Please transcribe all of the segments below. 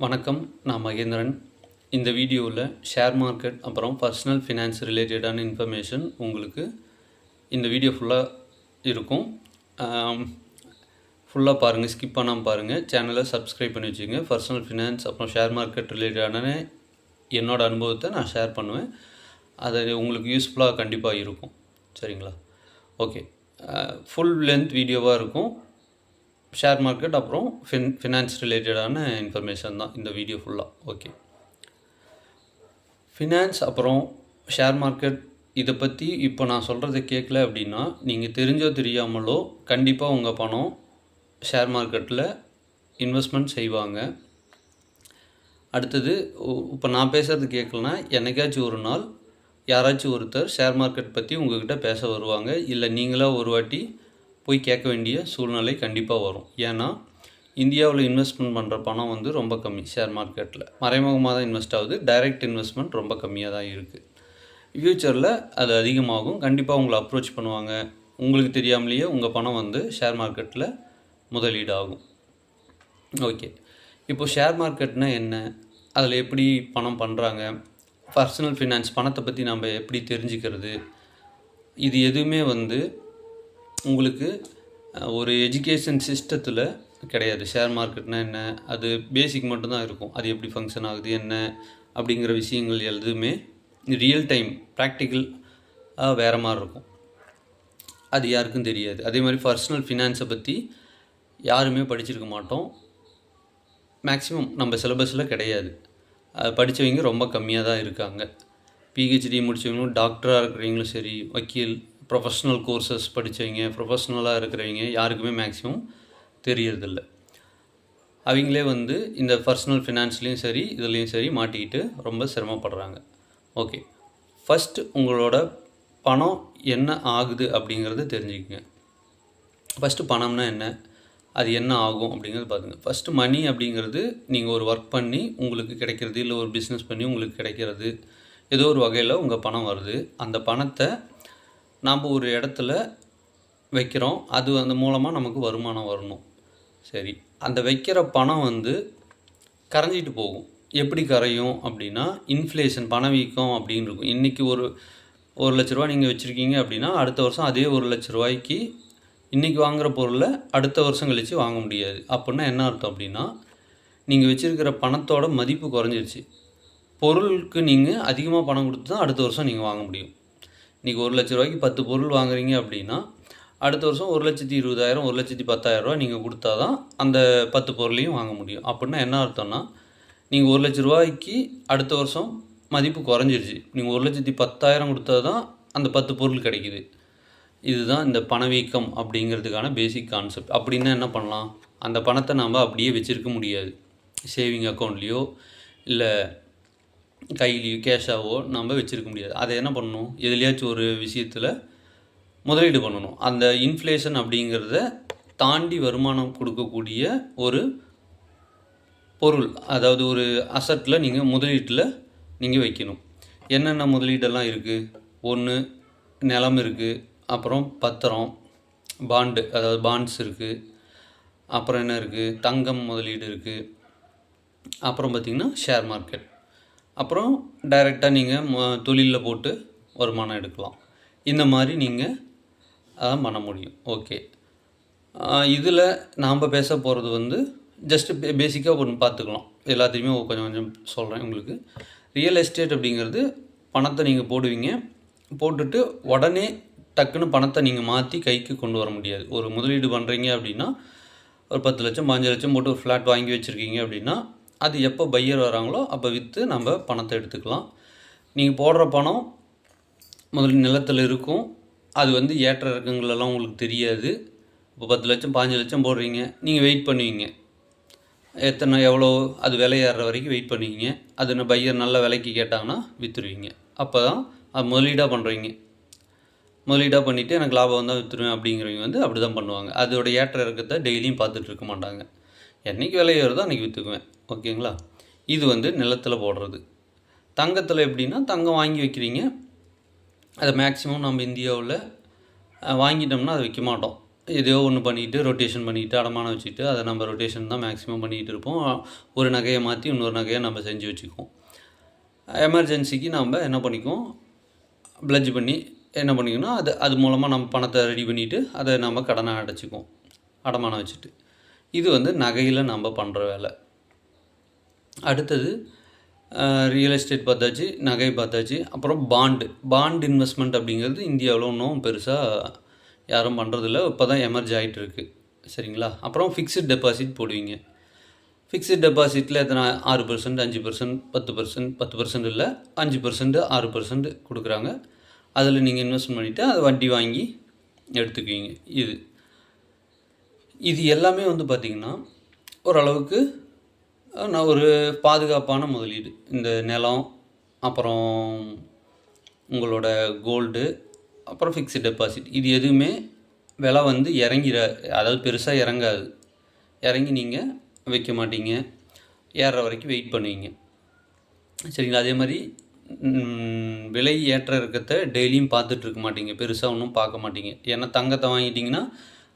வணக்கம். நான் மகேந்திரன். இந்த வீடியோவில் ஷேர் மார்க்கெட் அப்புறம் பர்சனல் ஃபினான்ஸ் ரிலேட்டடான இன்ஃபர்மேஷன் உங்களுக்கு இந்த வீடியோ ஃபுல்லாக இருக்கும். ஃபுல்லாக பாருங்கள், ஸ்கிப் பண்ணாமல் பாருங்கள். சேனலை சப்ஸ்கிரைப் பண்ணி வச்சுக்கோங்க. பர்சனல் ஃபினான்ஸ் அப்புறம் ஷேர் மார்க்கெட் ரிலேட்டடான என்னோடய அனுபவத்தை நான் ஷேர் பண்ணுவேன். அது உங்களுக்கு யூஸ்ஃபுல்லாக கண்டிப்பாக இருக்கும். சரிங்களா? ஓகே. ஃபுல் லென்த் வீடியோவாக இருக்கும். ஷேர் மார்க்கெட் அப்புறம் ஃபினான்ஸ் ரிலேட்டடான இன்ஃபர்மேஷன் தான் இந்த வீடியோ ஃபுல்லாக. ஓகே. ஃபினான்ஸ் அப்புறம் ஷேர் மார்க்கெட் இதை பற்றி இப்போ நான் சொல்கிறத கேட்கல அப்படின்னா நீங்கள் தெரிஞ்சோ தெரியாமலோ கண்டிப்பாக உங்கள் பணம் ஷேர் மார்க்கெட்டில் இன்வெஸ்ட்மெண்ட் செய்வாங்க. அடுத்தது இப்போ நான் பேசுகிறது கேட்கலனா என்னைக்காச்சும் ஒரு நாள் யாராச்சும் ஒருத்தர் ஷேர் மார்க்கெட் பற்றி உங்கள்கிட்ட பேச வருவாங்க. இல்லை நீங்களாக ஒரு வாட்டி போய் கேட்க வேண்டிய சூழ்நிலை கண்டிப்பாக வரும். ஏன்னா இந்தியாவில் இன்வெஸ்ட்மெண்ட் பண்ணுற பணம் வந்து ரொம்ப கம்மி. ஷேர் மார்க்கெட்டில் மறைமுகமாக தான் இன்வெஸ்ட் ஆகுது. டைரக்ட் இன்வெஸ்ட்மெண்ட் ரொம்ப கம்மியாக தான் இருக்குது. ஃப்யூச்சரில் அது அதிகமாகும். கண்டிப்பாக உங்களை அப்ரோச் பண்ணுவாங்க. உங்களுக்கு தெரியாமலேயே உங்கள் பணம் வந்து ஷேர் மார்க்கெட்டில் முதலீடு ஆகும். ஓகே. இப்போது ஷேர் மார்க்கெட்னால் என்ன, அதில் எப்படி பணம் பண்ணுறாங்க, பர்சனல் ஃபினான்ஸ் பணத்தை பற்றி நம்ம எப்படி தெரிஞ்சுக்கிறது, இது எதுவுமே வந்து உங்களுக்கு ஒரு எஜுகேஷன் சிஸ்டத்தில் கிடையாது. ஷேர் மார்க்கெட்னால் என்ன, அது பேசிக் மட்டும்தான் இருக்கும். அது எப்படி ஃபங்க்ஷன் ஆகுது என்ன அப்படிங்கிற விஷயங்கள் எதுவுமே ரியல் டைம் ப்ராக்டிக்கல் வேறு மாதிரி இருக்கும். அது யாருக்கும் தெரியாது. அதே மாதிரி பர்சனல் ஃபினான்ஸை பற்றி யாருமே படிச்சிருக்க மாட்டோம். மேக்ஸிமம் நம்ம சிலபஸில் கிடையாது. படித்தவங்க ரொம்ப கம்மியாக தான் இருக்காங்க. பிஹெச்டி முடித்தவங்களும் டாக்டராக இருக்கிறவங்களும் சரி, வக்கீல், ப்ரொஃபஷ்னல் கோர்சஸ் படித்தவங்க, ப்ரொஃபஷ்னலாக இருக்கிறவங்க யாருக்குமே மேக்ஸிமம் தெரியறதில்ல. அவங்களே வந்து இந்த பர்சனல் ஃபினான்ஸ்லேயும் சரி இதுலேயும் சரி மாட்டிக்கிட்டு ரொம்ப சிரமப்படுறாங்க. ஓகே. ஃபஸ்ட்டு உங்களோட பணம் என்ன ஆகுது அப்படிங்கிறத தெரிஞ்சுக்கங்க. ஃபஸ்ட்டு பணம்னா என்ன, அது என்ன ஆகும் அப்படிங்கிறது பார்த்துங்க. ஃபஸ்ட்டு மணி அப்படிங்கிறது நீங்கள் ஒரு ஒர்க் பண்ணி உங்களுக்கு கிடைக்கிறது, இல்லை ஒரு பிஸ்னஸ் பண்ணி உங்களுக்கு கிடைக்கிறது, ஏதோ ஒரு வகையில் உங்கள் பணம் வருது. அந்த பணத்தை நாம் ஒரு இடத்துல வைக்கிறோம். அது அந்த மூலமாக நமக்கு வருமானம் வரணும். சரி, அந்த வைக்கிற பணம் வந்து கரைஞ்சிட்டு போகும். எப்படி கரையும் அப்படின்னா இன்ஃப்ளேஷன், பணவீக்கம் அப்படின்னு இருக்கும். இன்றைக்கி ஒரு லட்ச ரூபா நீங்கள் வச்சுருக்கீங்க அப்படின்னா அடுத்த வருஷம் அதே 1,00,000 ரூபாய்க்கு இன்றைக்கி வாங்குகிற பொருளை அடுத்த வருஷம் கழித்து வாங்க முடியாது. அப்படின்னா என்ன அர்த்தம் அப்படின்னா நீங்கள் வச்சுருக்கிற பணத்தோட மதிப்பு குறைஞ்சிருச்சு. பொருளுக்கு நீங்கள் அதிகமாக பணம் கொடுத்து தான் அடுத்த வருஷம் நீங்கள் வாங்க முடியும். இன்றைக்கி 1,00,000 ரூபாய்க்கு 10 பொருள் வாங்குறீங்க அப்படின்னா அடுத்த வருஷம் 1,20,000 1,10,000 நீங்கள் கொடுத்தா தான் அந்த 10 பொருளையும் வாங்க முடியும். அப்படின்னா என்ன அர்த்தம்னா நீங்கள் 1,00,000 ரூபாய்க்கு அடுத்த வருஷம் மதிப்பு குறைஞ்சிருச்சு. நீங்கள் 1,10,000 கொடுத்தா தான் அந்த 10 பொருள் கிடைக்குது. இதுதான் இந்த பணவீக்கம் அப்படிங்கிறதுக்கான பேசிக் கான்செப்ட். அப்படின்னா என்ன பண்ணலாம், அந்த பணத்தை நாம் அப்படியே வச்சுருக்க முடியாது. சேவிங் அக்கௌண்ட்லேயோ இல்லை கையிலையோ கேஷாவோ நம்ம வச்சுருக்க முடியாது. அதை என்ன பண்ணணும், எதுலையாச்சும் ஒரு விஷயத்தில் முதலீடு பண்ணணும். அந்த இன்ஃப்ளேஷன் அப்படிங்கிறத தாண்டி வருமானம் கொடுக்கக்கூடிய ஒரு பொருள், அதாவது ஒரு அசட்டில் நீங்கள் முதலீட்டில் நீங்கள் வைக்கணும். என்னென்ன முதலீடெல்லாம் இருக்குது, ஒன்று நிலம் இருக்குது, அப்புறம் பத்திரம், பாண்டு அதாவது பாண்ட்ஸ் இருக்குது, அப்புறம் என்ன இருக்குது, தங்கம் முதலீடு இருக்குது, அப்புறம் பார்த்திங்கன்னா ஷேர் மார்க்கெட், அப்புறம் டைரெக்டாக நீங்கள் தொழிலில் போட்டு வருமானம் எடுக்கலாம். இந்த மாதிரி நீங்கள் அதான் பண்ண முடியும். ஓகே. இதில் நாம் பேச போகிறது வந்து ஜஸ்ட்டு பேசிக்காக ஒன்று பார்த்துக்கலாம். எல்லாத்தையுமே கொஞ்சம் கொஞ்சம் சொல்கிறேன் உங்களுக்கு. ரியல் எஸ்டேட் அப்படிங்கிறது பணத்தை நீங்கள் போடுவீங்க, போட்டுட்டு உடனே டக்குன்னு பணத்தை நீங்கள் மாற்றி கைக்கு கொண்டு வர முடியாது. ஒரு முதலீடு பண்ணுறீங்க அப்படின்னா ஒரு 10 லட்சம் 15 லட்சம் போட்டு ஒரு ஃப்ளாட் வாங்கி வச்சுருக்கீங்க அப்படின்னா அது எப்போ பையர் வராங்களோ அப்போ விற்று நம்ம பணத்தை எடுத்துக்கலாம். நீங்கள் போடுற பணம் முதல்ல நிலத்தில் இருக்கும். அது வந்து ஏற்ற இறக்கங்களெல்லாம் உங்களுக்கு தெரியாது. இப்போ 10 லட்சம் 15 லட்சம் போடுறீங்க, நீங்கள் வெயிட் பண்ணுவீங்க. எவ்வளோ அது விலை ஏறுற வரைக்கும் வெயிட் பண்ணுவீங்க. அது பையர் நல்ல விலைக்கு கேட்டாங்கன்னா விற்றுருவீங்க. அப்போ தான் அது முதலீடாக பண்ணுறீங்க. முதலீடாக பண்ணிவிட்டு எனக்கு லாபம் வந்தால் விற்றுருவேன் அப்படிங்கிறவங்க வந்து அப்படி தான் பண்ணுவாங்க. அதோட ஏற்ற இறக்கத்தை டெய்லியும் பார்த்துட்டு இருக்க மாட்டாங்க. என்றைக்கு விலை ஏறுதோ அன்றைக்கி விற்றுக்குவேன். ஓகேங்களா? இது வந்து நிலத்தில் போடுறது. தங்கத்தில் எப்படின்னா தங்கம் வாங்கி வைக்கிறீங்க. அதை மேக்ஸிமம் நம்ம இந்தியாவில் வாங்கிட்டோம்னா அதை விற்க மாட்டோம். எதையோ ஒன்று பண்ணிக்கிட்டு ரொட்டேஷன் பண்ணிக்கிட்டு அடமானம் வச்சுக்கிட்டு அதை நம்ம ரொட்டேஷன் தான் மேக்ஸிமம் பண்ணிக்கிட்டு இருப்போம். ஒரு நகையை மாற்றி இன்னொரு நகையை நம்ம செஞ்சு வச்சுக்குவோம். எமர்ஜென்சிக்கு நம்ம என்ன பண்ணிக்குவோம், ப்ளட்ஜ் பண்ணி என்ன பண்ணிக்கணும், அது மூலமாக நம்ம பணத்தை ரெடி பண்ணிவிட்டு அதை நம்ம கடனை அடைச்சிக்குவோம் அடமானம் வச்சுட்டு. இது வந்து நகையில் நம்ம பண்ணுற வேலை. அடுத்தது ரியல் எஸ்டேட் பார்த்தாச்சு, நகை பார்த்தாச்சு. அப்புறம் பாண்ட் இன்வெஸ்ட்மெண்ட் அப்படிங்கிறது இந்தியாவில் ஒன்றும் பெருசாக யாரும் பண்ணுறதில்ல, இப்போ தான் எமர்ஜ் ஆகிட்டு இருக்குது. சரிங்களா? அப்புறம் ஃபிக்ஸட் டெபாசிட் போடுவீங்க. ஃபிக்ஸட் டெபாசிட்டில் எத்தனை 6%, 5%, 10%, 10% இல்லை 5%, 6% கொடுக்குறாங்க. அதில் நீங்கள் இன்வெஸ்ட் பண்ணிவிட்டு அதை வட்டி வாங்கி எடுத்துக்குவீங்க. இது எல்லாமே வந்து பார்த்திங்கன்னா ஓரளவுக்கு நான் ஒரு பாதுகாப்பான முதலீடு. இந்த நிலம், அப்புறம் உங்களோட கோல்டு, அப்புறம் ஃபிக்ஸட் டெபாசிட், இது எதுவுமே விலை வந்து அதாவது பெருசாக இறங்காது. இறங்கி நீங்கள் வைக்க மாட்டீங்க, ஏறுற வரைக்கும் வெயிட் பண்ணுவீங்க. சரிங்களா? அதே மாதிரி விலை ஏற்ற இறக்கத்தை டெய்லியும் பார்த்துட்ருக்க மாட்டீங்க, பெருசாக ஒன்றும் பார்க்க மாட்டீங்க. ஏன்னா தங்கத்தை வாங்கிட்டிங்கன்னா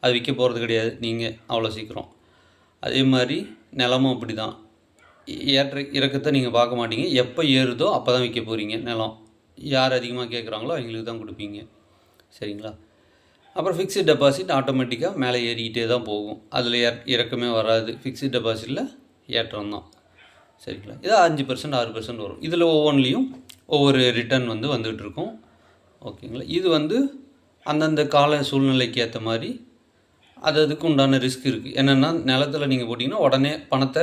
அது விற்க போகிறது கிடையாது நீங்கள் அவ்வளோ சீக்கிரம். அதே மாதிரி நிலமும் அப்படி தான், ஏற்ற இறக்கத்தை நீங்கள் பார்க்க மாட்டீங்க. எப்போ ஏறுதோ அப்போ தான் விற்க போகிறீங்க. நிலம் யார் அதிகமாக கேட்குறாங்களோ அவங்களுக்கு தான் கொடுப்பீங்க. சரிங்களா? அப்புறம் ஃபிக்ஸட் டெபாசிட் ஆட்டோமேட்டிக்காக மேலே ஏறிக்கிட்டே தான் போகும். அதில் இறக்கமே வராது. ஃபிக்ஸட் டெபாசிட்டில் ஏற்றம் தான். சரிங்களா? இது 5%, 6% வரும். இதில் ஒவ்வொன்றிலையும் ஒவ்வொரு ரிட்டர்ன் வந்து வந்துகிட்ருக்கும். ஓகேங்களா? இது வந்து அந்தந்த கால சூழ்நிலைக்கு ஏற்ற மாதிரி அதுக்கு உண்டான ரிஸ்க் இருக்குது. என்னென்னா நிலத்தில் நீங்கள் போட்டிங்கன்னா உடனே பணத்தை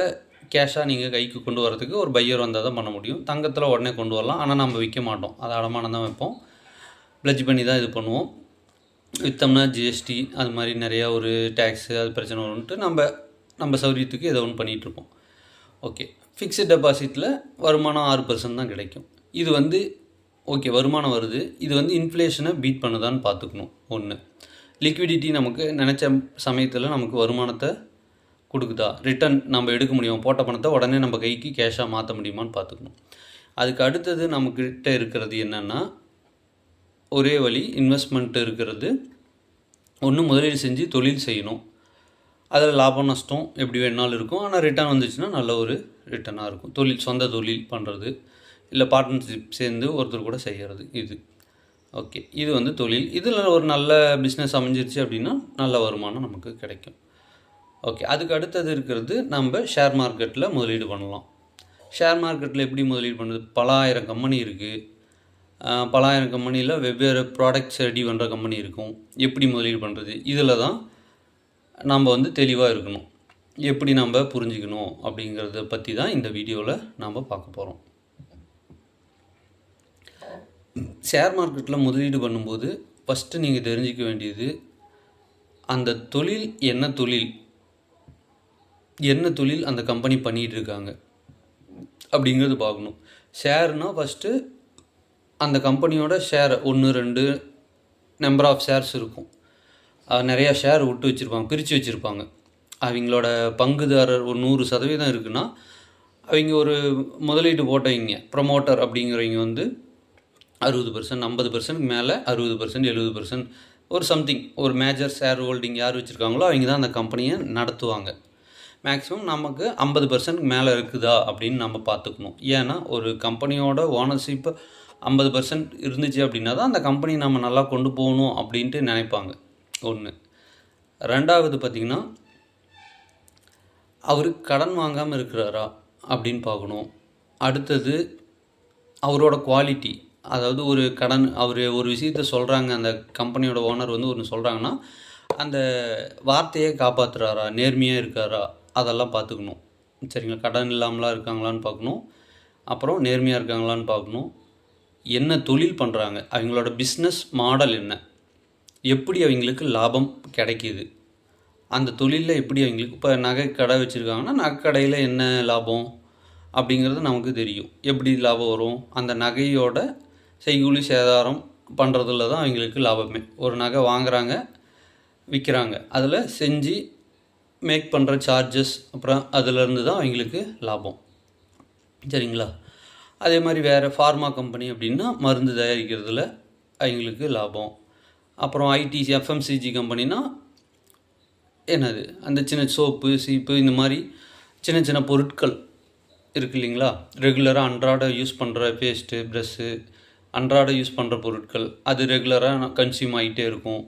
கேஷாக நீங்கள் கைக்கு கொண்டு வரதுக்கு ஒரு பையர் வந்தால் தான் பண்ண முடியும். தங்கத்தில் உடனே கொண்டு வரலாம், ஆனால் நம்ம விற்க மாட்டோம். அதை அடமானம் தான் வைப்போம், ப்ளட்ஜ் பண்ணி தான் இது பண்ணுவோம். விற்றோம்னா ஜிஎஸ்டி அது மாதிரி நிறையா ஒரு டேக்ஸு அது பிரச்சனை வரும்ன்ட்டு நம்ம சௌரியத்துக்கு ஏதோ ஒன்று பண்ணிகிட்ருப்போம். ஓகே, ஃபிக்ஸட் டெபாசிட்டில் வருமானம் 6% தான் கிடைக்கும். இது வந்து ஓகே, வருமானம் வருது. இது வந்து இன்ஃப்ளேஷனை பீட் பண்ணுதான்னு பார்த்துக்கணும். ஒன்று, லிக்விடிட்டி நமக்கு நினச்ச சமயத்தில் நமக்கு வருமானத்தை கொடுக்குதா, ரிட்டன் நம்ம எடுக்க முடியும், போட்ட பணத்தை உடனே நம்ம கைக்கு கேஷாக மாற்ற முடியுமான்னு பார்த்துக்கணும். அதுக்கு அடுத்தது நம்மக்கிட்ட இருக்கிறது என்னென்னா, ஒரே வழி இன்வெஸ்ட்மெண்ட் இருக்கிறது. ஒன்று முதலீடு செஞ்சு தொழில் செய்யணும், அதில் லாபம் நஷ்டம் எப்படி வேணாலும் இருக்கும், ஆனால் ரிட்டர்ன் வந்துச்சுன்னா நல்ல ஒரு ரிட்டர்னாக இருக்கும். சொந்த தொழில் பண்ணுறது, இல்லை பார்ட்னர்ஷிப் சேர்ந்து ஒருத்தர் கூட செய்கிறது. ஓகே, இது வந்து தொழில். இதில் ஒரு நல்ல பிஸ்னஸ் அமைஞ்சிருச்சு அப்படின்னா நல்ல வருமானம் நமக்கு கிடைக்கும். ஓகே, அதுக்கு அடுத்தது இருக்கிறது நம்ம ஷேர் மார்க்கெட்டில் முதலீடு பண்ணலாம். ஷேர் மார்க்கெட்டில் எப்படி முதலீடு பண்ணுறது? பல ஆயிரம் கம்பெனி இருக்குது. பல ஆயிரம் கம்பெனியில் வெவ்வேறு ப்ராடக்ட்ஸ் ரெடி பண்ணுற கம்பெனி இருக்கும். எப்படி முதலீடு பண்ணுறது? இதில் தான் நம்ம வந்து தெளிவாக இருக்கணும். எப்படி நம்ம புரிஞ்சுக்கணும் அப்படிங்கிறத பற்றி தான் இந்த வீடியோவில் நாம் பார்க்க போகிறோம். ஷேர் மார்க்கெட்டில் முதலீடு பண்ணும்போது ஃபஸ்ட்டு நீங்கள் தெரிஞ்சிக்க வேண்டியது, அந்த தொழில் என்ன தொழில் அந்த கம்பெனி பண்ணிகிட்டு இருக்காங்க அப்படிங்கிறது பார்க்கணும். ஷேர்னால் ஃபஸ்ட்டு அந்த கம்பெனியோட ஷேரை 1, 2 நம்பர் ஆஃப் ஷேர்ஸ் இருக்கும். நிறையா ஷேர் விட்டு வச்சுருப்பாங்க, பிரித்து வச்சுருப்பாங்க. அவங்களோட பங்குதாரர் ஒரு 100% இருக்குன்னா, அவங்க ஒரு முதலீடு போட்டவங்க ப்ரமோட்டர் அப்படிங்கிறவங்க வந்து 60%, 50% மேலே 60%, 70% ஒரு சம்திங், ஒரு மேஜர் ஷேர் ஹோல்டிங் யார் வச்சுருக்காங்களோ அவங்க தான் அந்த கம்பெனியை நடத்துவாங்க. மேக்ஸிமம் நமக்கு 50% மேலே இருக்குதா அப்படின்னு நம்ம பார்த்துக்கணும். ஏன்னா ஒரு கம்பெனியோட ஓனர்ஷிப்பு 50% இருந்துச்சு அப்படின்னா தான் அந்த கம்பெனி நம்ம நல்லா கொண்டு போகணும் அப்படின்ட்டு நினைப்பாங்க. ஒன்று. ரெண்டாவது பார்த்திங்கன்னா, அவர் கடன் வாங்காமல் இருக்கிறாரா அப்படின்னு பார்க்கணும். அடுத்தது அவரோட குவாலிட்டி, அதாவது அவர் ஒரு விஷயத்த சொல்கிறாங்க, அந்த கம்பெனியோட ஓனர் வந்து ஒன்று சொல்கிறாங்கன்னா அந்த வார்த்தையை காப்பாற்றுறாரா, நேர்மையாக இருக்காரா, அதெல்லாம் பார்த்துக்கணும். சரிங்களா? கடன் இல்லாமலாம் இருக்காங்களான்னு பார்க்கணும், அப்புறம் நேர்மையாக இருக்காங்களான்னு பார்க்கணும். என்ன தொழில் பண்ணுறாங்க, அவங்களோட பிஸ்னஸ் மாடல் என்ன, எப்படி அவங்களுக்கு லாபம் கிடைக்கிது, அந்த தொழிலில் எப்படி அவங்களுக்கு, இப்போ நகை கடை வச்சுருக்காங்கன்னா நகை கடையில் என்ன லாபம் அப்படிங்கிறது நமக்கு தெரியும். எப்படி லாபம் வரும், அந்த நகையோட செய்கூலி சேதாரம் பண்ணுறதுல தான் அவங்களுக்கு லாபமே. ஒரு நகை வாங்குகிறாங்க, விற்கிறாங்க, அதில் செஞ்சு மேக் பண்ணுற சார்ஜஸ், அப்புறம் அதிலேருந்து தான் அவங்களுக்கு லாபம். சரிங்களா? அதே மாதிரி வேறு ஃபார்மா கம்பெனி அப்படின்னா மருந்து தயாரிக்கிறதுல அவங்களுக்கு லாபம். அப்புறம் ஐடி எஃப்எம்சிஜி கம்பெனினா என்னது அந்த சின்ன சோப்பு, சீப்பு இந்த மாதிரி சின்ன சின்ன பொருட்கள் இருக்கு இல்லைங்களா? ரெகுலராக அன்றாட யூஸ் பண்ணுற பேஸ்ட்டு, ப்ரஷ்ஷு, அன்றாட யூஸ் பண்ணுற பொருட்கள் அது ரெகுலராக கன்சியூம் ஆகிட்டே இருக்கும்.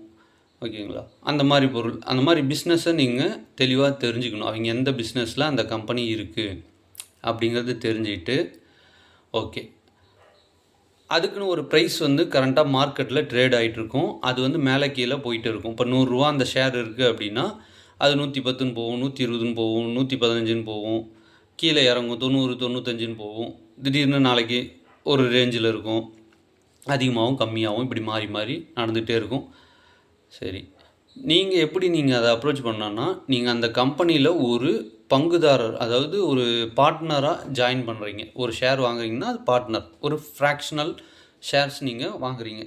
ஓகேங்களா? அந்த மாதிரி பொருள், அந்த மாதிரி பிஸ்னஸை நீங்கள் தெளிவாக தெரிஞ்சுக்கணும். அவங்க எந்த பிஸ்னஸில் அந்த கம்பெனி இருக்குது அப்படிங்கிறது தெரிஞ்சுக்கிட்டு, ஓகே, அதுக்குன்னு ஒரு ப்ரைஸ் வந்து கரண்ட்டாக மார்க்கெட்டில் ட்ரேட் ஆகிட்டுருக்கும். அது வந்து மேலே கீழே போயிட்டு இருக்கும். இப்போ 100 ரூபா அந்த ஷேர் இருக்குது அப்படின்னா அது 110ன்னு போகும், 120ன்னு போகும், 115ன்னு போகும், கீழே இறங்கும், 90, 95ன்னு போகும். திடீர்னு நாளைக்கு ஒரு ரேஞ்சில் இருக்கும், அதிகமாகவும் கம்மியாகவும் இப்படி மாறி மாறி நடந்துகிட்டே இருக்கும். சரி, நீங்கள் எப்படி நீங்கள் அதை அப்ரோச் பண்ணான்னா, நீங்கள் அந்த கம்பெனியில் ஒரு பங்குதாரர், அதாவது ஒரு பார்ட்னராக ஜாயின் பண்ணுறீங்க. ஒரு ஷேர் வாங்குறீங்கன்னா அது பார்ட்னர், ஒரு ஃப்ராக்ஷனல் ஷேர்ஸ் நீங்கள் வாங்குறீங்க.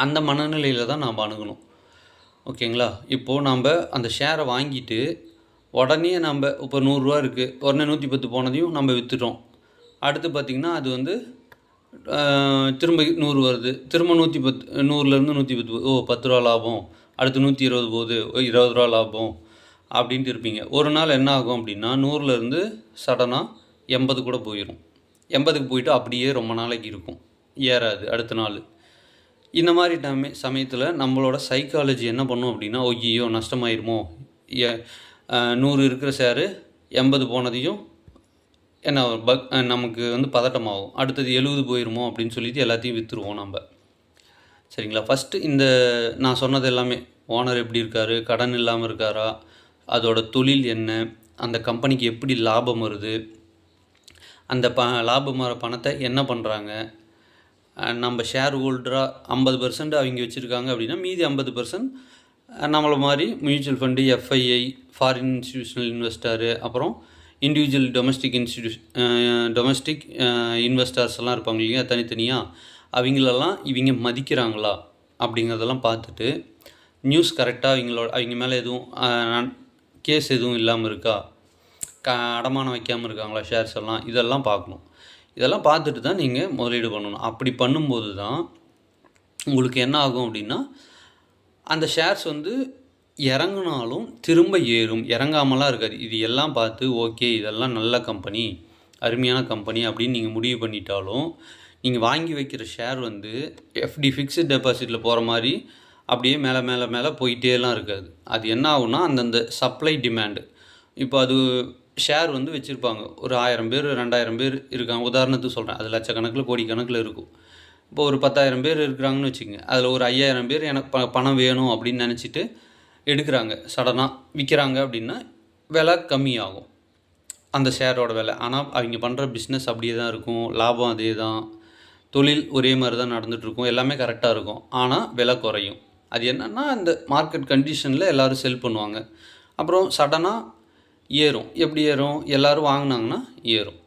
அந்த மனநிலையில் தான் நாம் அணுகணும். ஓகேங்களா? இப்போது நம்ம அந்த ஷேரை வாங்கிட்டு உடனே நம்ம இப்போ 100 ரூபா இருக்குது, உடனே 110 போனதையும் நம்ம விற்றுட்டோம். அடுத்து பார்த்திங்கன்னா அது வந்து திரும்ப 100 வருது, திரும்ப 110, 100லேருந்து 110, ஓ 10 ரூபா லாபம், அடுத்து 120 போகுது, 20 ரூபா லாபம் அப்படின்ட்டு இருப்பீங்க. ஒரு நாள் என்ன ஆகும் அப்படின்னா 100லேருந்து சடனாக 80 கூட போயிடும். 80க்கு போயிட்டு அப்படியே ரொம்ப நாளைக்கு இருக்கும், ஏறாது அடுத்த நாள். இந்த மாதிரி சமயத்தில் நம்மளோட சைக்காலஜி என்ன பண்ணும் அப்படின்னா, ஐயோ நஷ்டமாயிருமோ, 100 இருக்கிற ஷேரு 80 போனதையும் என்ன நமக்கு வந்து பதட்டமாகும். அடுத்தது 70 போயிருமோ அப்படின்னு சொல்லிட்டு எல்லாத்தையும் விற்றுருவோம் நம்ம. சரிங்களா? ஃபஸ்ட்டு இந்த நான் சொன்னது எல்லாமே, ஓனர் எப்படி இருக்கார், கடன் இல்லாமல் இருக்காரா, அதோட தொழில் என்ன, அந்த கம்பெனிக்கு எப்படி லாபம் வருது, அந்த லாபம் வர பணத்தை என்ன பண்ணுறாங்க, நம்ம ஷேர் ஹோல்டராக 50% அவங்க வச்சுருக்காங்க அப்படின்னா மீதி 50% நம்மளை மாதிரி mutual fund, FII, foreign institutional investor, அப்புறம் இண்டிவிஜுவல் டொமஸ்டிக் இன்வெஸ்டர்ஸ் எல்லாம் இருப்பாங்க இல்லையா, தனித்தனியாக அவங்களெல்லாம் இவங்க மதிக்கிறாங்களா அப்படிங்கிறதெல்லாம் பார்த்துட்டு, நியூஸ் கரெக்டாக அவங்க மேலே எதுவும் கேஸ் எதுவும் இல்லாமல் இருக்கா, அடமானம் வைக்காமல் இருக்காங்களா ஷேர்ஸ் எல்லாம், இதெல்லாம் பார்க்கணும். இதெல்லாம் பார்த்துட்டு தான் நீங்கள் முதலீடு பண்ணணும். அப்படி பண்ணும்போது தான் உங்களுக்கு என்ன ஆகும் அப்படின்னா, அந்த ஷேர்ஸ் வந்து இறங்குனாலும் திரும்ப ஏறும், இறங்காமலாம் இருக்காது. இது எல்லாம் பார்த்து ஓகே இதெல்லாம் நல்ல கம்பெனி, அருமையான கம்பெனி அப்படின்னு நீங்கள் முடிவு பண்ணிட்டாலும், நீங்கள் வாங்கி வைக்கிற ஷேர் வந்து எஃப்டி, ஃபிக்ஸ்டு டெபாசிட்டில் போகிற மாதிரி அப்படியே மேலே மேலே மேலே போயிட்டேலாம் இருக்காது. அது என்ன ஆகும்னா அந்தந்த சப்ளை டிமாண்டு, இப்போ அது ஷேர் வந்து வச்சுருப்பாங்க, ஒரு 1000 பேர் 2000 பேர் இருக்காங்க, உதாரணத்துக்கு சொல்கிறேன், அது லட்சக்கணக்கில் கோடிக்கணக்கில் இருக்கும். இப்போ ஒரு 10,000 பேர் இருக்கிறாங்கன்னு வச்சுக்கோங்க, அதில் ஒரு 5000 பேர் எனக்கு பணம் வேணும் அப்படின்னு நினச்சிட்டு எடுக்கிறாங்க, சடனாக விற்கிறாங்க அப்படின்னா விலை கம்மியாகும் அந்த ஷேரோட விலை. ஆனால் அவங்க பண்ணுற பிஸ்னஸ் அப்படியே தான் இருக்கும், லாபம் அதே தான், தொழில் ஒரே மாதிரி தான் நடந்துகிட்ருக்கும், எல்லாமே கரெக்டாக இருக்கும், ஆனால் விலை குறையும். அது என்னென்னா அந்த மார்க்கெட் கண்டிஷனில் எல்லோரும் செல் பண்ணுவாங்க, அப்புறம் சடனாக ஏறும். எப்படி ஏறும், எல்லோரும் வாங்கினாங்கன்னா ஏறும்.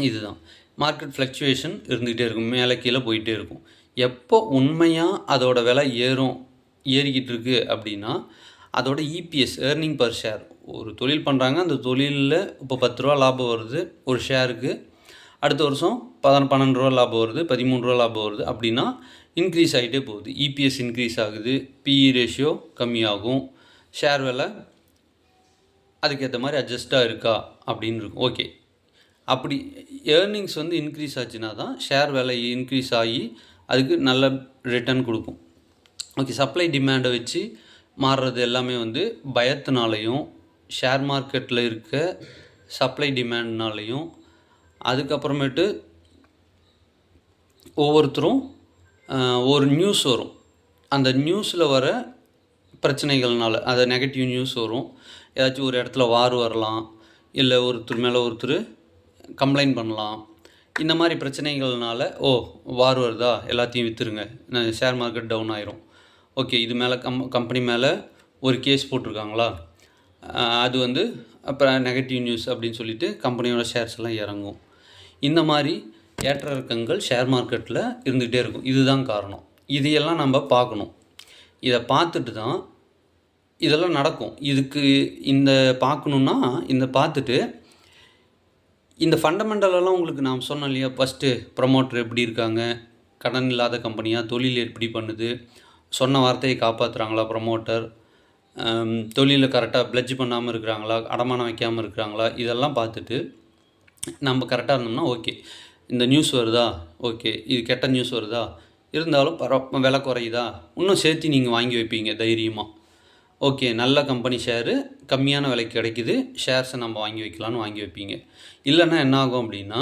இதுதான் மார்க்கெட் ஃப்ளக்சுவேஷன் இருந்துகிட்டே இருக்கும், மேலே கீழே போயிட்டே இருக்கும். எப்போ உண்மையாக அதோட விலை ஏறிக்கிட்டு இருக்குது அப்படின்னா அதோட இபிஎஸ், ஏர்னிங் பர் ஷேர், ஒரு தொழில் பண்ணுறாங்க, அந்த தொழிலில் இப்போ 10 ரூபா லாபம் வருது ஒரு ஷேருக்கு, அடுத்த வருஷம் 12 ரூபா லாபம் வருது, 13 ரூபா லாபம் வருது அப்படின்னா இன்க்ரீஸ் ஆகிட்டே போகுது, இபிஎஸ் இன்க்ரீஸ் ஆகுது, பிஇ ரேஷியோ கம்மியாகும், ஷேர் விலை அதுக்கேற்ற மாதிரி அட்ஜஸ்ட்டாக இருக்கா அப்படின்னு இருக்கும். ஓகே, அப்படி ஏர்னிங்ஸ் வந்து இன்க்ரீஸ் ஆச்சுன்னா தான் ஷேர் விலை இன்க்ரீஸ் ஆகி அதுக்கு நல்ல ரிட்டர்ன் கொடுக்கும். ஓகே, சப்ளை டிமாண்டை வச்சு மாறுறது எல்லாமே வந்து பயத்தினாலையும், ஷேர் மார்க்கெட்டில் இருக்க சப்ளை டிமாண்ட்னாலையும், அதுக்கப்புறமேட்டு ஒவ்வொருத்தரும் ஒரு நியூஸ் வரும், அந்த நியூஸில் வர பிரச்சனைகள்னால, அதை நெகட்டிவ் நியூஸ் வரும், ஏதாச்சும் ஒரு இடத்துல வார் வரலாம், இல்லை ஒருத்தர் மேலே ஒருத்தர் கம்ப்ளைண்ட் பண்ணலாம், இந்த மாதிரி பிரச்சனைகள்னால ஓ வார் வருதா எல்லாத்தையும் விற்றுருங்க, ஷேர் மார்க்கெட் டவுன் ஆயிரும். ஓகே, இது மேலே கம்பெனி மேலே ஒரு கேஸ் போட்டிருக்காங்களா, அது வந்து அப்புறம் நெகட்டிவ் நியூஸ் அப்படின்னு சொல்லிட்டு கம்பெனியோட ஷேர்ஸ் எல்லாம் இறங்கும். இந்த மாதிரி ஏற்ற இறக்கங்கள் ஷேர் மார்க்கெட்டில் இருந்துகிட்டே இருக்கும். இதுதான் காரணம். இதையெல்லாம் நம்ம பார்க்கணும். இதை பார்த்துட்டு தான் இதெல்லாம் நடக்கும். இதுக்கு இந்த பார்க்கணுன்னா இந்த பார்த்துட்டு இந்த ஃபண்டமெண்டலெல்லாம் உங்களுக்கு நான் சொன்னேன் இல்லையா, ஃபஸ்ட்டு ப்ரமோட்டர் எப்படி இருக்காங்க, கடன் இல்லாத கம்பெனியாக, தொழில் எப்படி பண்ணுது, சொன்ன வார்த்தையை காப்பாற்றுறாங்களா ப்ரமோட்டர், தொழிலில் கரெக்டாக பிளட்ஜ் பண்ணாமல் இருக்கிறாங்களா, அடமானம் வைக்காமல் இருக்கிறாங்களா, இதெல்லாம் பார்த்துட்டு நம்ம கரெக்டாக இருந்தோம்னா ஓகே. இந்த நியூஸ் வருதா, ஓகே. இது கெட்ட நியூஸ் வருதா, இருந்தாலும் விலை குறையுதா, இன்னும் சேர்த்து நீங்கள் வாங்கி வைப்பீங்க தைரியமாக. ஓகே, நல்ல கம்பெனி ஷேரு கம்மியான விலைக்கு கிடைக்குது, ஷேர்ஸை நம்ம வாங்கி வைக்கலான்னு வாங்கி வைப்பீங்க. இல்லைன்னா என்ன ஆகும் அப்படின்னா,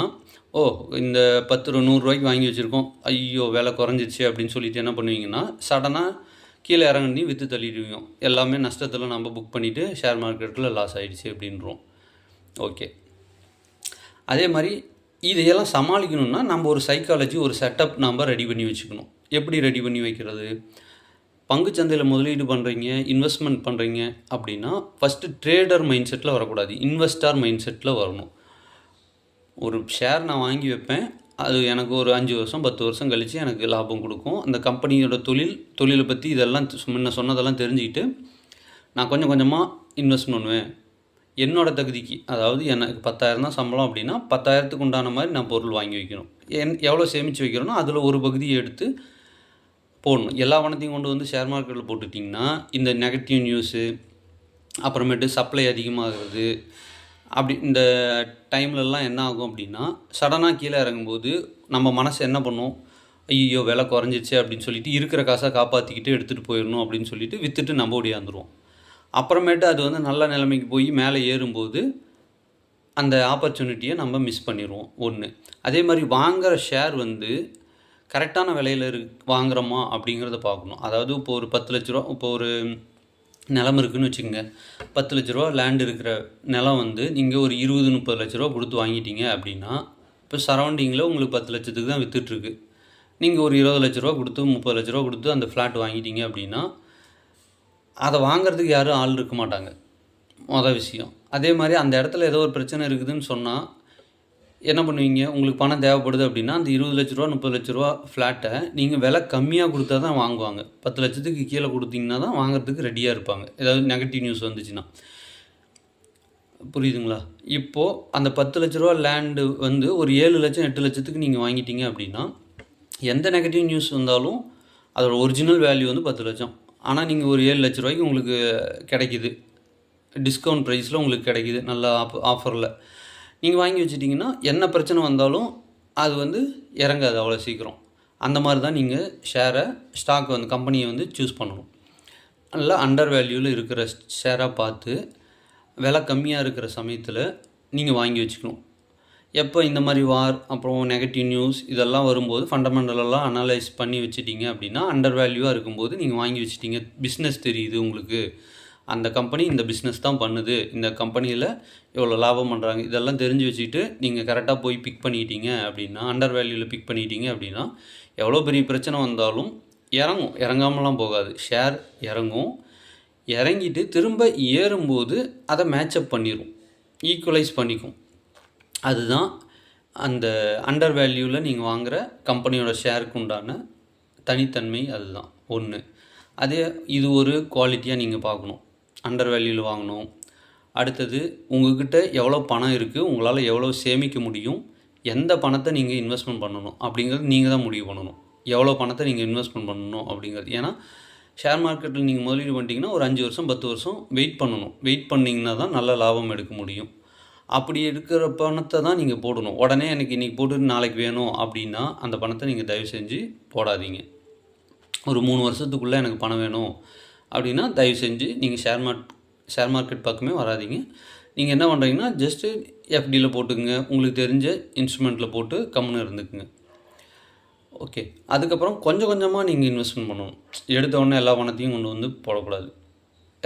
இந்த 10 100 வாங்கி வச்சுருக்கோம், ஐயோ விலை குறைஞ்சிச்சு அப்படின்னு சொல்லிட்டு என்ன பண்ணுவீங்கன்னா, சடனாக கீழே இறங்கி விற்று தள்ளிடுவீங்க. எல்லாமே நஷ்டத்தில் நம்ம புக் பண்ணிவிட்டு ஷேர் மார்க்கெட்டில் லாஸ் ஆகிடுச்சு அப்படின்றோம். ஓகே, அதே மாதிரி இதையெல்லாம் சமாளிக்கணும்னா நம்ம ஒரு சைக்காலஜி, ஒரு செட்டப் நம்ம ரெடி பண்ணி வச்சுக்கணும். எப்படி ரெடி பண்ணி வைக்கிறது? பங்குச்சந்தையில் முதலீடு பண்ணுறீங்க, இன்வெஸ்ட்மெண்ட் பண்ணுறீங்க அப்படின்னா ஃபஸ்ட்டு ட்ரேடர் மைண்ட் செட்டில் வரக்கூடாது, இன்வெஸ்டார் மைண்ட் செட்டில் வரணும். ஒரு ஷேர் நான் வாங்கி வைப்பேன், அது எனக்கு ஒரு 5 வருஷம் 10 வருஷம் கழித்து எனக்கு லாபம் கொடுக்கும். அந்த கம்பெனியோட தொழிலை பற்றி இதெல்லாம் முன்ன சொன்னதெல்லாம் தெரிஞ்சுக்கிட்டு நான் கொஞ்சம் கொஞ்சமாக இன்வெஸ்ட் பண்ணுவேன். என்னோடய தகுதிக்கு, அதாவது எனக்கு 10,000 தான் சம்பளம் அப்படின்னா 10,000க்கு உண்டான மாதிரி நான் பொருள் வாங்கி வைக்கணும். எவ்வளோ சேமித்து வைக்கிறோனோ அதில் ஒரு பகுதியை எடுத்து போடணும். எல்லா பணத்தையும் கொண்டு வந்து ஷேர் மார்க்கெட்டில் போட்டுட்டிங்கன்னா இந்த நெகட்டிவ் நியூஸு, அப்புறமேட்டு சப்ளை அதிகமாகிறது, அப்படி இந்த டைம்லலாம் என்ன ஆகும் அப்படின்னா சடனாக கீழே இறங்கும்போது நம்ம மனசு என்ன பண்ணும், ஐயோ விலை குறைஞ்சிச்சு அப்படின்னு சொல்லிட்டு இருக்கிற காசை காப்பாற்றிக்கிட்டு எடுத்துகிட்டு போயிடணும் அப்படின்னு சொல்லிட்டு விற்றுட்டு நம்ம ஓடியாந்துருவோம். அப்புறமேட்டு அது வந்து நல்ல நிலைமைக்கு போய் மேலே ஏறும்போது அந்த ஆப்பர்ச்சுனிட்டியை நம்ம மிஸ் பண்ணிடுவோம். ஒன்று. அதே மாதிரி வாங்குகிற ஷேர் வந்து கரெக்டான விலையில் வாங்குகிறோமா அப்படிங்கிறத பார்க்கணும். அதாவது இப்போ ஒரு 10 லட்ச ரூபா, இப்போ ஒரு நிலம் இருக்குதுன்னு வச்சுக்கோங்க. 10 லட்ச ரூபா லேண்ட் இருக்கிற நிலம் வந்து நீங்கள் ஒரு 20-30 லட்ச ரூபா கொடுத்து வாங்கிட்டீங்க அப்படின்னா, இப்போ சரௌண்டிங்கில் உங்களுக்கு 10 லட்சத்துக்கு தான் விற்றுட்ருக்கு. நீங்கள் ஒரு 20 லட்ச ரூபா கொடுத்து 30 லட்ச ரூபா கொடுத்து அந்த ஃப்ளாட் வாங்கிட்டீங்க அப்படின்னா அதை வாங்குறதுக்கு யாரும் ஆள் இருக்க மாட்டாங்க, மொதல் விஷயம். அதே மாதிரி அந்த இடத்துல ஏதோ ஒரு பிரச்சனை இருக்குதுன்னு சொன்னால் என்ன பண்ணுவீங்க? உங்களுக்கு பணம் தேவைப்படுது அப்படின்னா அந்த 20 லட்ச ரூபா 30 லட்ச ரூபா ஃப்ளாட்டை நீங்கள் விலை கம்மியாக கொடுத்தா தான் வாங்குவாங்க. 10 லட்சத்துக்கு கீழே கொடுத்தீங்கன்னா தான் வாங்குறதுக்கு ரெடியாக இருப்பாங்க, ஏதாவது நெகட்டிவ் நியூஸ் வந்துச்சுன்னா. புரியுதுங்களா? இப்போது அந்த 10 லட்ச ரூபா லேண்டு வந்து ஒரு 7 லட்சம் 8 லட்சத்துக்கு நீங்கள் வாங்கிட்டீங்க அப்படின்னா எந்த நெகட்டிவ் நியூஸ் வந்தாலும் அதோட ஒரிஜினல் வேல்யூ வந்து 10 லட்சம். ஆனால் நீங்கள் ஒரு 7 லட்ச ரூபாய்க்கு உங்களுக்கு கிடைக்கிது, டிஸ்கவுண்ட் ப்ரைஸில் உங்களுக்கு கிடைக்கிது, நல்ல ஆஃபரில் நீங்கள் வாங்கி வச்சிட்டிங்கன்னா என்ன பிரச்சனை வந்தாலும் அது வந்து இறங்காது அவ்வளோ சீக்கிரம். அந்த மாதிரி தான் நீங்கள் ஸ்டாக் வந்து கம்பெனியை வந்து சூஸ் பண்ணணும். நல்லா அண்டர் வேல்யூவில் இருக்கிற ஷேராக பார்த்து விலை கம்மியாக இருக்கிற சமயத்தில் நீங்கள் வாங்கி வச்சுக்கணும். எப்போ இந்த மாதிரி அப்புறம் நெகட்டிவ் நியூஸ் இதெல்லாம் வரும்போது ஃபண்டமெண்டலெல்லாம் அனலைஸ் பண்ணி வச்சுட்டிங்க அப்படின்னா அண்டர் வேல்யூவாக இருக்கும்போது நீங்கள் வாங்கி வச்சுட்டிங்க, பிஸ்னஸ் தெரியுது உங்களுக்கு, அந்த கம்பெனி இந்த பிஸ்னஸ் தான் பண்ணுது, இந்த கம்பெனியில் எவ்வளோ லாபம் பண்ணுறாங்க, இதெல்லாம் தெரிஞ்சு வச்சுக்கிட்டு நீங்கள் கரெக்டாக போய் பிக் பண்ணிட்டீங்க அப்படின்னா, அண்டர் வேல்யூவில் பிக் பண்ணிட்டீங்க அப்படின்னா எவ்வளோ பெரிய பிரச்சனை வந்தாலும் இறங்கும், இறங்காமலாம் போகாது. ஷேர் இறங்கும், இறங்கிட்டு திரும்ப ஏறும்போது அதை மேட்சப் பண்ணிடும், ஈக்குவலைஸ் பண்ணிக்கும். அதுதான் அந்த அண்டர் வேல்யூவில் நீங்கள் வாங்குகிற கம்பெனியோட ஷேருக்கு உண்டான தனித்தன்மை. அதுதான் ஒன்று. இது ஒரு குவாலிட்டியாக நீங்கள் பார்க்கணும், அண்டர் வேல்யூவில் வாங்கணும். அடுத்தது உங்கள்கிட்ட எவ்வளோ பணம் இருக்குது, உங்களால் எவ்வளோ சேமிக்க முடியும், எந்த பணத்தை நீங்கள் இன்வெஸ்ட்மெண்ட் பண்ணணும் அப்படிங்கிறது நீங்கள் தான் முடிவு பண்ணணும். எவ்வளோ பணத்தை நீங்கள் இன்வெஸ்ட்மெண்ட் பண்ணணும் அப்படிங்கிறது. ஏன்னா ஷேர் மார்க்கெட்டில் நீங்கள் முதலீடு பண்ணிட்டீங்கன்னா ஒரு 5 வருஷம் 10 வருஷம் வெயிட் பண்ணணும். வெயிட் பண்ணிங்கன்னா தான் நல்ல லாபம் எடுக்க முடியும். அப்படி இருக்கிற பணத்தை தான் நீங்கள் போடணும். உடனே எனக்கு இன்றைக்கி போட்டு நாளைக்கு வேணும் அப்படின்னா அந்த பணத்தை நீங்கள் தயவு செஞ்சு போடாதீங்க. ஒரு 3 வருஷத்துக்குள்ளே எனக்கு பணம் வேணும் அப்படின்னா தயவு செஞ்சு நீங்கள் ஷேர் மார்க்கெட் பக்கமே வராதிங்க. நீங்கள் என்ன பண்ணுறீங்கன்னா ஜஸ்ட்டு எஃப்டியில் போட்டுக்குங்க, உங்களுக்கு தெரிஞ்ச இன்ஸ்ட்ருமெண்ட்டில் போட்டு கம்முன்னு இருந்துக்குங்க. ஓகே, அதுக்கப்புறம் கொஞ்சம் கொஞ்சமாக நீங்கள் இன்வெஸ்ட்மெண்ட் பண்ணணும். எடுத்த உடனே எல்லா பணத்தையும் கொண்டு வந்து போடக்கூடாது.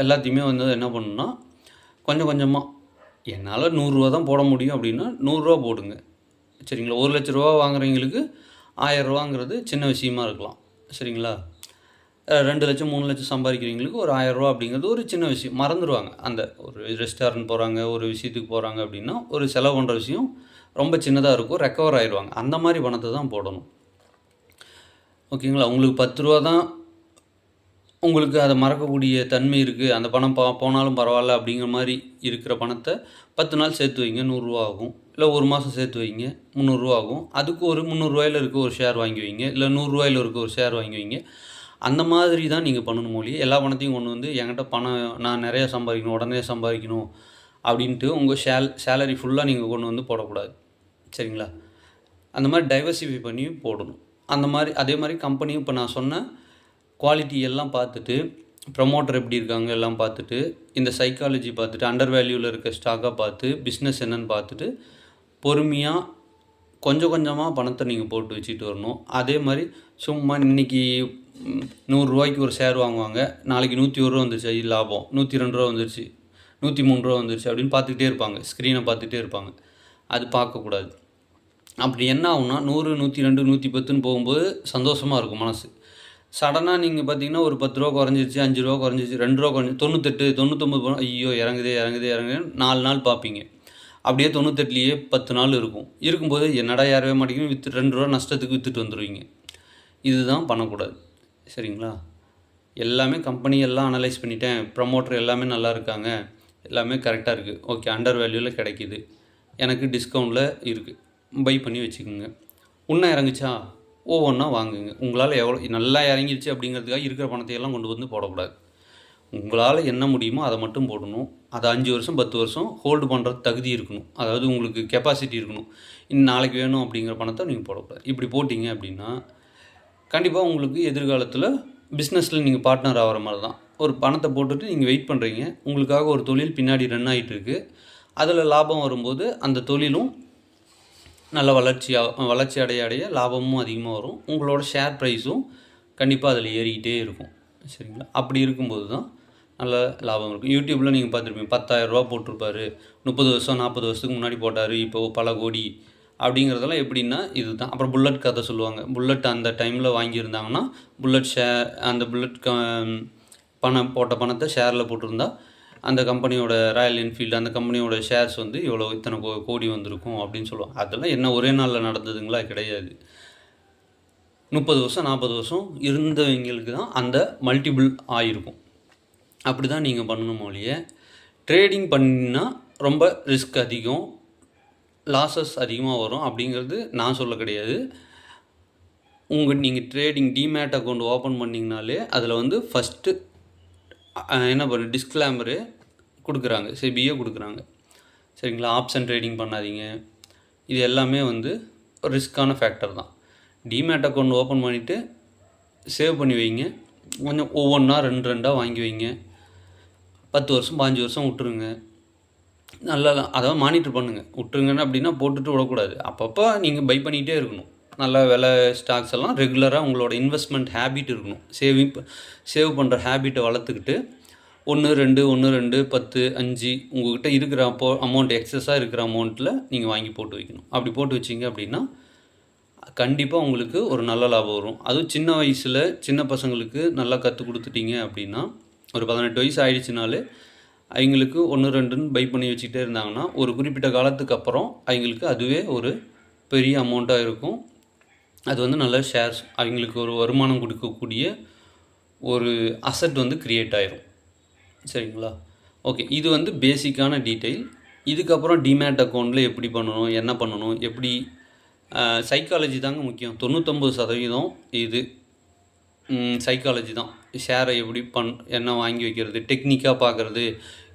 எல்லாத்தையுமே வந்து என்ன பண்ணணுன்னா கொஞ்சம் கொஞ்சமாக, என்னால் 100 ரூபா தான் போட முடியும் அப்படின்னா 100 ரூபா போடுங்க, சரிங்களா? 1 லட்ச ரூபா வாங்குறவங்களுக்கு 1000 ரூபாங்கிறது சின்ன விஷயமா இருக்கலாம், சரிங்களா? 2 லட்சம் 3 லட்சம் சம்பாதிக்கிறவங்களுக்கு ஒரு 1000 ரூபா அப்படிங்கிறது ஒரு சின்ன விஷயம், மறந்துடுவாங்க. அந்த ஒரு ரெஸ்டாரண்ட் போகிறாங்க, ஒரு விஷயத்துக்கு போகிறாங்க அப்படின்னா ஒரு செலவு பண்ணுற விஷயம் ரொம்ப சின்னதாக இருக்கும், ரெக்கவர் ஆயிடுவாங்க. அந்த மாதிரி பணத்தை தான் போடணும், ஓகேங்களா? உங்களுக்கு 10 ரூபா தான் உங்களுக்கு அதை மறக்கக்கூடிய தன்மை இருக்குது, அந்த பணம் போனாலும் பரவாயில்ல அப்படிங்கிற மாதிரி இருக்கிற பணத்தை 10 நாள் சேர்த்து வைங்க, 100 ரூபா ஆகும். இல்லை ஒரு மாதம் சேர்த்து வைங்க, 300 ரூபா ஆகும். அதுக்கு ஒரு 300 ரூபாயில் இருக்க ஒரு ஷேர் வாங்கி வைங்க, இல்லை 100 ரூபாயில் இருக்க ஒரு ஷேர் வாங்கி வைங்க. அந்த மாதிரி தான் நீங்கள் பண்ணணும் ஒழிய எல்லா பணத்தையும் கொண்டு வந்து என்கிட்ட பணம் நான் நிறையா சம்பாதிக்கணும், உடனே சம்பாதிக்கணும் அப்படின்ட்டு உங்கள் சேலரி ஃபுல்லாக நீங்கள் கொண்டு வந்து போடக்கூடாது. சரிங்களா? அந்த மாதிரி டைவர்சிஃபை பண்ணி போடணும். அதே மாதிரி கம்பெனியும் இப்போ நான் சொன்ன குவாலிட்டி எல்லாம் பார்த்துட்டு, ப்ரமோட்டர் எப்படி இருக்காங்க எல்லாம் பார்த்துட்டு, இந்த சைக்காலஜி பார்த்துட்டு, அண்டர் வேல்யூவில் இருக்க ஸ்டாக்காக பார்த்து, பிஸ்னஸ் என்னன்னு பார்த்துட்டு, பொறுமையாக கொஞ்சம் கொஞ்சமாக பணத்தை நீங்கள் போட்டு வச்சுட்டு வரணும். அதே மாதிரி சும்மா இன்றைக்கி ரூ. 100 ஒரு ஷேர் வாங்குவாங்க, நாளைக்கு ரூ. 101 வந்துருச்சு லாபம், ரூ. 102 வந்துருச்சு, ரூ. 103 வந்துருச்சு அப்படின்னு பார்த்துக்கிட்டே இருப்பாங்க, ஸ்க்ரீனை பார்த்துட்டே இருப்பாங்க. அது பார்க்கக்கூடாது. அப்படி என்ன ஆகும்னா 100, 102, 110ன்னு போகும்போது சந்தோஷமாக இருக்கும் மனசு. சடனாக நீங்கள் பார்த்தீங்கன்னா ஒரு ரூ. 10 குறைஞ்சிருச்சு, ரூ. 5 குறைஞ்சிருச்சு, ரூ. 2 குறைஞ்சி 98, 99 போனால் ஐயோ இறங்குதே 4 நாள் பார்ப்பீங்க. அப்படியே 98லேயே 10 நாள் இருக்கும்போது என்னடா ஏறவே மாட்டேங்குது, ரூ. 2 நஷ்டத்துக்கு விற்றுட்டு வந்துடுவீங்க. இதுதான் பண்ணக்கூடாது. சரிங்களா? எல்லாமே கம்பெனி எல்லாம் அனலைஸ் பண்ணிட்டேன், ப்ரமோட்டர் எல்லாமே நல்லா இருக்காங்க, எல்லாமே கரெக்டாக இருக்குது, ஓகே அண்டர் வேல்யூவில் கிடைக்கிது, எனக்கு டிஸ்கவுண்ட்டில் இருக்குது, பை பண்ணி வச்சுக்கோங்க. இன்னும் இறங்குச்சா ஒவ்வொன்றா வாங்குங்க. உங்களால் எவ்வளோ நல்லா இறங்கிருச்சு அப்படிங்கிறதுக்காக இருக்கிற பணத்தையெல்லாம் கொண்டு வந்து போடக்கூடாது. உங்களால் என்ன முடியுமோ அதை மட்டும் போடணும். அதை 5 வருஷம் 10 வருஷம் ஹோல்டு பண்ணுறது தகுதி இருக்கணும். அதாவது உங்களுக்கு கெப்பாசிட்டி இருக்கணும். இன்னும் நாளைக்கு வேணும் அப்படிங்கிற பணத்தை நீங்கள் போடக்கூடாது. இப்படி போட்டிங்க அப்படின்னா கண்டிப்பாக உங்களுக்கு எதிர்காலத்தில் பிஸ்னஸில் நீங்கள் பார்ட்னர் ஆகிற மாதிரி தான். ஒரு பணத்தை போட்டுட்டு நீங்கள் வெயிட் பண்ணுறீங்க, உங்களுக்காக ஒரு தொழில் பின்னாடி ரன் ஆகிட்டு இருக்குது, அதில் லாபம் வரும்போது அந்த தொழிலும் நல்ல வளர்ச்சி அடைய லாபமும் அதிகமாக வரும். உங்களோட ஷேர் ப்ரைஸும் கண்டிப்பாக அதில் ஏறிக்கிட்டே இருக்கும். சரிங்களா? அப்படி இருக்கும்போது தான் நல்ல லாபம் இருக்கும். யூடியூப்பில் நீங்கள் பார்த்துருப்பீங்க, 10,000 போட்டிருப்பாரு, 30 வருஷம் 40 வருஷத்துக்கு முன்னாடி போட்டார், இப்போது பல கோடி அப்படிங்கிறதெல்லாம் எப்படின்னா இது தான். அப்புறம் புல்லட் கதை சொல்லுவாங்க. புல்லட் அந்த டைமில் வாங்கியிருந்தாங்கன்னா அந்த புல்லட் பணம் போட்ட பணத்தை ஷேரில் போட்டிருந்தா அந்த கம்பெனியோட ராயல் என்ஃபீல்டு அந்த கம்பெனியோட ஷேர்ஸ் வந்து இத்தனை கோடி வந்திருக்கும் அப்படின்னு சொல்லுவாங்க. அதெல்லாம் என்ன ஒரே நாளில் நடந்ததுங்களா? கிடையாது. 30 வருஷம் 40 வருஷம் இருந்தவங்களுக்கு தான் அந்த மல்டிபிள் ஆகிருக்கும். அப்படி தான் நீங்கள் பண்ணணும் ஒழிய ட்ரேடிங் பண்ணினா ரொம்ப ரிஸ்க் அதிகம், லாஸஸ் அதிகமாக வரும் அப்படிங்கிறது நான் சொல்ல கிடையாது. நீங்கள் ட்ரேடிங் டிமேட் அக்கௌண்ட் ஓப்பன் பண்ணிங்கனாலே அதில் வந்து ஃபஸ்ட்டு என்ன பண்ணு டிஸ்க்ளைமரு கொடுக்குறாங்க, செபியே கொடுக்குறாங்க. சரிங்களா? ஆப்ஷன் ட்ரேடிங் பண்ணாதீங்க, இது எல்லாமே வந்து ரிஸ்க்கான ஃபேக்டர் தான். டிமேட் அக்கௌண்ட் ஓப்பன் பண்ணிவிட்டு சேவ் பண்ணி வைங்க, கொஞ்சம் ஒவ்வொன்றா 2 வாங்கி வைங்க, 10 வருஷம் 15 வருஷம் விட்டுருங்க. நல்லா அதாவது மானிட்டர் பண்ணுங்கள். விட்டுருங்கன்னு அப்படின்னா போட்டுட்டு விடக்கூடாது, அப்பப்போ நீங்கள் பை பண்ணிகிட்டே இருக்கணும். நல்ல விலை ஸ்டாக்ஸ் எல்லாம் ரெகுலராக உங்களோட இன்வெஸ்ட்மெண்ட் ஹேபிட் இருக்கணும். சேவ் பண்ணுற ஹேபிட்டை வளர்த்துக்கிட்டு 1, 2, 10, 5 உங்கள்கிட்ட இருக்கிற அமௌண்ட் எக்ஸஸாக இருக்கிற அமௌண்ட்டில் நீங்கள் வாங்கி போட்டு வைக்கணும். அப்படி போட்டு வச்சிங்க அப்படின்னா கண்டிப்பாக உங்களுக்கு ஒரு நல்ல லாபம் வரும். அதுவும் சின்ன வயசில் சின்ன பசங்களுக்கு நல்லா கற்றுக் கொடுத்துட்டீங்க அப்படின்னா ஒரு 18 வயசு ஆகிடுச்சினாலே அவங்களுக்கு 1, 2ன்னு பை பண்ணி வச்சுக்கிட்டே இருந்தாங்கன்னா ஒரு குறிப்பிட்ட காலத்துக்கு அப்புறம் அவங்களுக்கு அதுவே ஒரு பெரிய அமௌண்ட்டாக இருக்கும். அது வந்து நல்ல ஷேர்ஸ் அவங்களுக்கு ஒரு வருமானம் கொடுக்கக்கூடிய ஒரு அசட் வந்து க்ரியேட் ஆயிரும். சரிங்களா? ஓகே, இது வந்து பேசிக்கான டீட்டெயில். இதுக்கப்புறம் டிமேட் அக்கௌண்ட்டில் எப்படி பண்ணணும், என்ன பண்ணணும், எப்படி சைக்காலஜி தாங்க முக்கியம். 99% இது சைக்காலஜி தான். ஷேரை எப்படி என்ன வாங்கி வைக்கிறது, டெக்னிக்காக பார்க்குறது,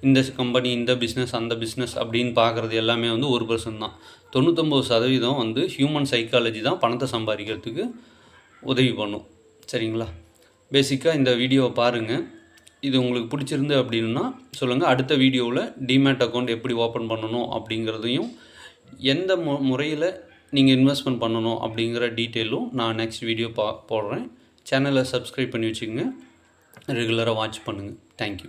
இந்த கம்பெனி இந்த பிஸ்னஸ் அந்த பிஸ்னஸ் அப்படின்னு பார்க்குறது எல்லாமே வந்து 1% தான். 99% வந்து ஹியூமன் சைக்காலஜி தான் பணத்தை சம்பாதிக்கிறதுக்கு உதவி பண்ணும். சரிங்களா? பேசிக்காக இந்த வீடியோவை பாருங்கள். இது உங்களுக்கு பிடிச்சிருந்து அப்படின்னா சொல்லுங்கள். அடுத்த வீடியோவில் டிமேட் அக்கௌண்ட் எப்படி ஓப்பன் பண்ணணும் அப்படிங்கிறதையும் எந்த முறையில் நீங்கள் இன்வெஸ்ட்மெண்ட் பண்ணணும் அப்படிங்கிற டீட்டெயிலும் நான் நெக்ஸ்ட் வீடியோ போடுறேன். சேனலை சப்ஸ்கிரைப் பண்ணி வச்சுக்கோங்க, ரெகுலராக வாட்ச் பண்ணுங்கள். தேங்க்யூ.